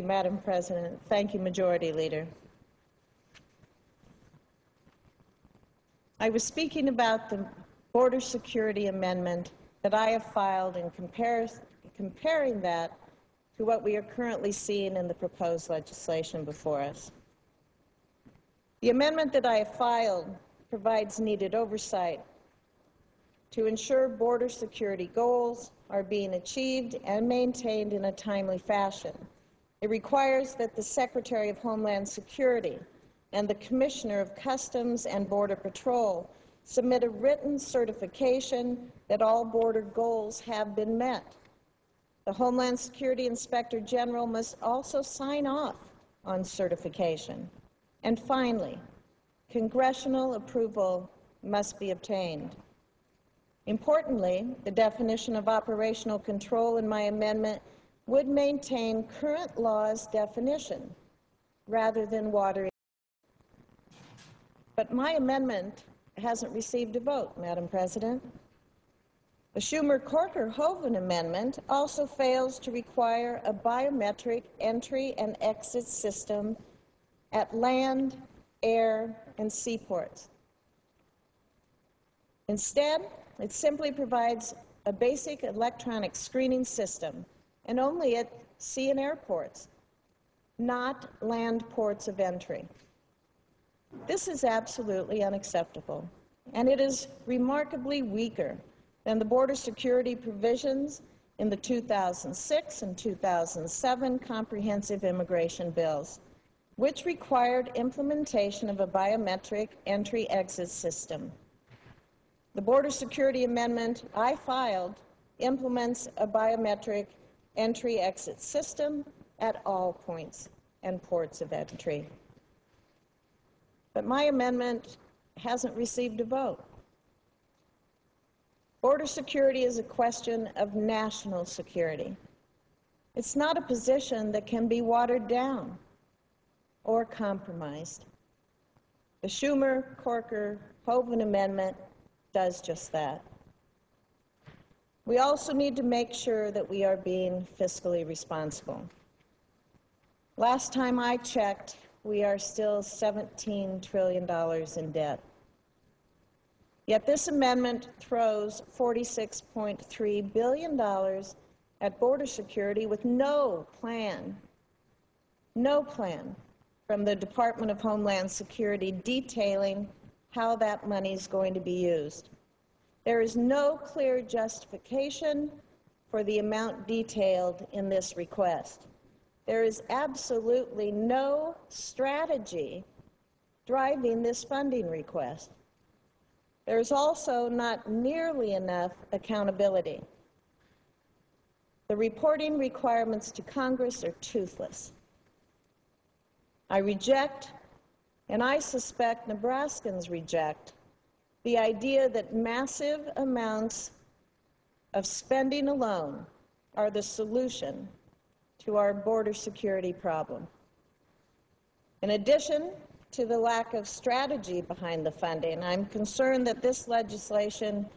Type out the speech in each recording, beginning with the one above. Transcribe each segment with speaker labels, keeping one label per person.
Speaker 1: Madam President. Thank you, Majority Leader. I was speaking about the border security amendment that I have filed and comparing that to what we are currently seeing in the proposed legislation before us. The amendment that I have filed provides needed oversight to ensure border security goals are being achieved and maintained in a timely fashion. It requires that the Secretary of Homeland Security and the Commissioner of Customs and Border Patrol submit a written certification that all border goals have been met. The Homeland Security Inspector General must also sign off on certification. And finally, congressional approval must be obtained. Importantly, the definition of operational control in my amendment would maintain current law's definition rather than watering. But my amendment hasn't received a vote, Madam President. The Schumer-Corker-Hoeven amendment also fails to require a biometric entry and exit system at land, air, and seaports. Instead, it simply provides a basic electronic screening system, and only at sea and airports, not land ports of entry. This is absolutely unacceptable, and it is remarkably weaker than the border security provisions in the 2006 and 2007 comprehensive immigration bills, which required implementation of a biometric entry-exit system. The border security amendment I filed implements a biometric entry-exit system at all points and ports of entry. But my amendment hasn't received a vote. Border security is a question of national security. It's not a position that can be watered down or compromised. The Schumer-Corker-Hoeven amendment does just that. We also need to make sure that we are being fiscally responsible. Last time I checked, we are still $17 trillion in debt. Yet this amendment throws $46.3 billion at border security with no plan from the Department of Homeland Security detailing how that money is going to be used. There is no clear justification for the amount detailed in this request. There is absolutely no strategy driving this funding request. There is also not nearly enough accountability. The reporting requirements to Congress are toothless. I reject, and I suspect Nebraskans reject, the idea that massive amounts of spending alone are the solution to our border security problem. In addition to the lack of strategy behind the funding, I'm concerned that this legislation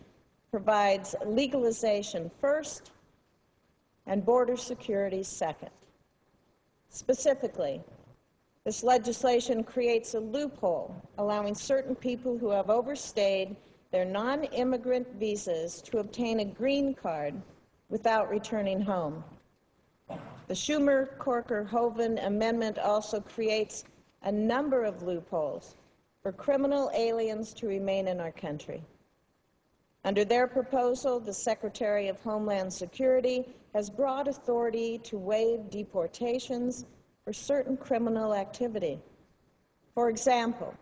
Speaker 1: provides legalization first and border security second. Specifically, this legislation creates a loophole allowing certain people who have overstayed their non-immigrant visas to obtain a green card without returning home. The Schumer-Corker-Hoeven amendment also creates a number of loopholes for criminal aliens to remain in our country. Under their proposal, the Secretary of Homeland Security has broad authority to waive deportations for certain criminal activity. For example,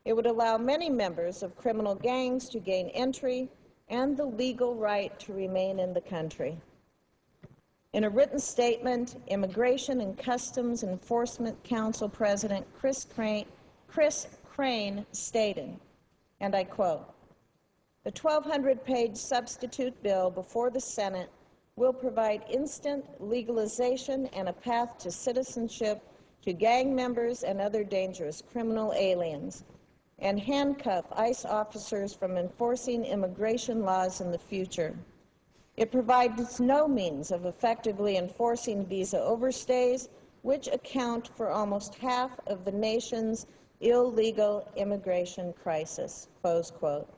Speaker 1: it would allow many members of criminal gangs to gain entry and the legal right to remain in the country. In a written statement, Immigration and Customs Enforcement Council President Chris Crane stated, and I quote, "The 1,200-page substitute bill before the Senate will provide instant legalization and a path to citizenship to gang members and other dangerous criminal aliens, and handcuff ICE officers from enforcing immigration laws in the future. It provides no means of effectively enforcing visa overstays, which account for almost half of the nation's illegal immigration crisis, close quote.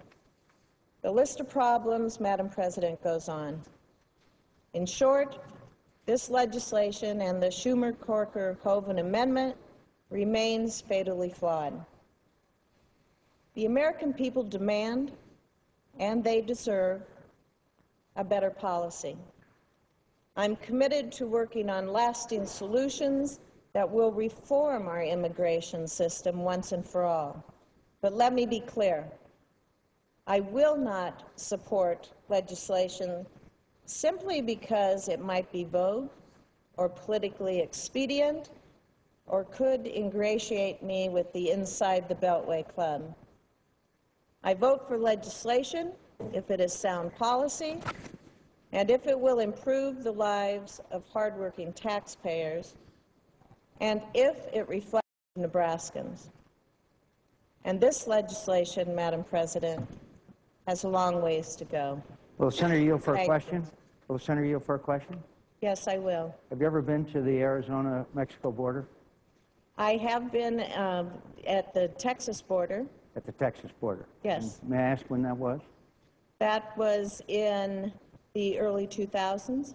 Speaker 1: The list of problems, Madam President, goes on. In short, this legislation and the Schumer-Corker-Hoeven amendment remains fatally flawed. The American people demand, and they deserve, a better policy. I'm committed to working on lasting solutions that will reform our immigration system once and for all. But let me be clear. I will not support legislation simply because it might be vogue or politically expedient or could ingratiate me with the Inside the Beltway Club. I vote for legislation if it is sound policy and if it will improve the lives of hardworking taxpayers and if it reflects Nebraskans. And this legislation, Madam President, has a long ways to go.
Speaker 2: Will the Senator yield for a question? Will the Senator yield for a question?
Speaker 1: Yes, I will.
Speaker 2: Have you ever been to the Arizona-Mexico border?
Speaker 1: I have been at the Texas border.
Speaker 2: At the Texas border?
Speaker 1: Yes.
Speaker 2: And may I ask when that was? That
Speaker 1: was in the early 2000s.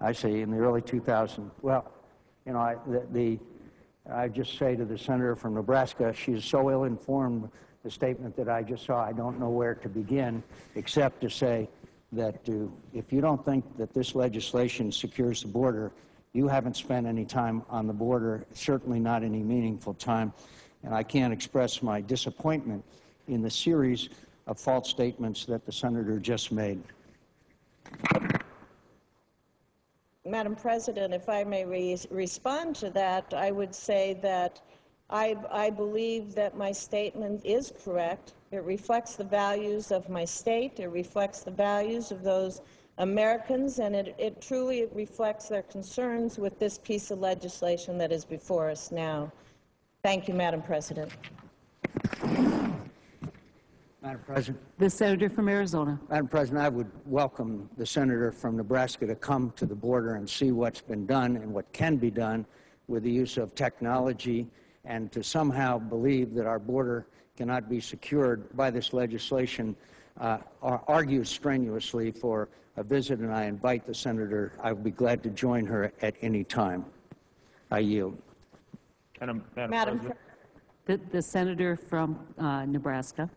Speaker 2: I see, in the early 2000s. Well, you know, I just say to the senator from Nebraska, she's so ill-informed, the statement that I just saw, I don't know where to begin, except to say that if you don't think that this legislation secures the border, you haven't spent any time on the border, certainly not any meaningful time, and I can't express my disappointment in the series of false statements that the senator just made.
Speaker 1: Madam President, if I may respond to that, I would say that I believe that my statement is correct. It reflects the values of my state. It reflects the values of those Americans, and it truly reflects their concerns with this piece of legislation that is before us now. Thank you, Madam President.
Speaker 2: Madam President.
Speaker 3: The Senator from Arizona.
Speaker 2: Madam President, I would welcome the senator from Nebraska to come to the border and see what's been done and what can be done with the use of technology, and to somehow believe that our border cannot be secured by this legislation argues strenuously for a visit, and I invite the senator. I would be glad to join her at any time. I yield.
Speaker 4: Madam
Speaker 1: President.
Speaker 3: The senator from Nebraska.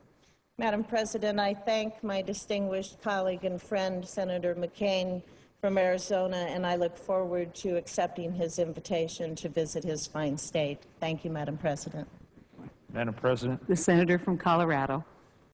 Speaker 1: Madam President, I thank my distinguished colleague and friend, Senator McCain from Arizona, and I look forward to accepting his invitation to visit his fine state. Thank you, Madam President.
Speaker 4: Madam President.
Speaker 3: The senator from Colorado.